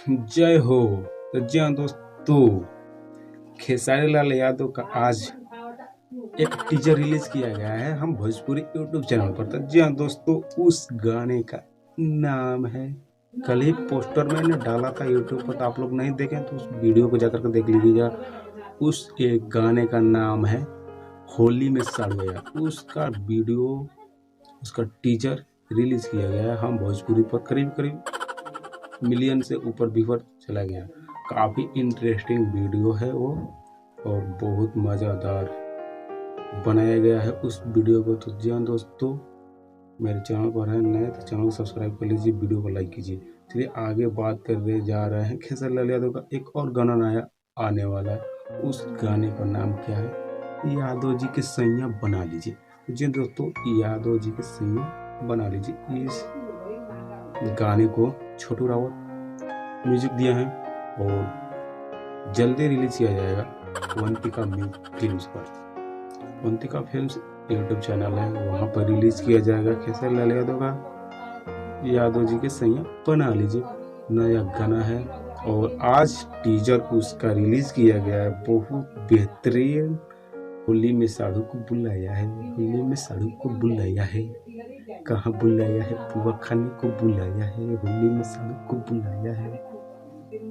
जय हो। तो जी हाँ दोस्तों, खेसारी लाल यादव का आज एक टीजर रिलीज किया गया है हम भोजपुरी यूट्यूब चैनल पर। तो जी हाँ दोस्तों, उस गाने का नाम है, कल ही पोस्टर मैंने डाला था यूट्यूब पर, तो आप लोग नहीं देखें तो उस वीडियो को जाकर के देख लीजिएगा। उस एक गाने का नाम है होली में साड़ुया। उसका वीडियो, उसका टीजर रिलीज किया गया है हम भोजपुरी पर। करीब करीब मिलियन से ऊपर व्यूअर चला गया। काफ़ी इंटरेस्टिंग वीडियो है वो, और बहुत मज़ेदार बनाया गया है उस वीडियो को। तो जी हाँ दोस्तों, मेरे चैनल पर है नए तो चैनल को सब्सक्राइब कर लीजिए, वीडियो को लाइक कीजिए। चलिए आगे बात करने जा रहे हैं। खेसारी लाल यादव का एक और गाना नया आने वाला है। उस गाने का नाम क्या है? यादव जी के सैया बना लीजिए। तो जी दोस्तों, यादव जी के सैया बना लीजिए, इस गाने को छोटू रावत म्यूजिक दिया है और जल्दी रिलीज किया जाएगा अवंतिका फिल्म्स पर। अवंतिका फिल्म्स यूट्यूब चैनल है, वहाँ पर रिलीज किया जाएगा खेसारी लाल यादव का यादव जी के सैया बना लीजिए नया गाना है। और आज टीजर उसका रिलीज किया गया है, बहुत बेहतरीन। होली में साड़ू को बुलाया है, होली में साड़ू को बुलाया है, कहाँ बुलाया है, पुआ खाने को बुलाया है, होली में साड़ू को बुलाया है।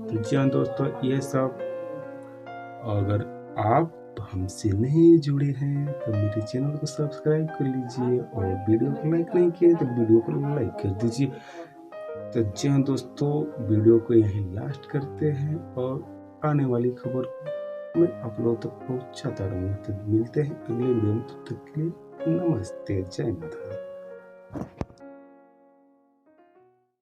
तो जी हाँ दोस्तों, ये सब, अगर आप हमसे नहीं जुड़े हैं तो मेरे चैनल को सब्सक्राइब कर लीजिए, और वीडियो को लाइक नहीं किए तो वीडियो को लाइक कर दीजिए। तो जी हाँ दोस्तों, वीडियो को यहीं लास्ट करते हैं, और आने वाली खबर मैं आप लोगों तक पहुंचाता रहूँगा। तो मिलते हैं अगले वीडियो में, तब तक के लिए नमस्ते, जय माता दी।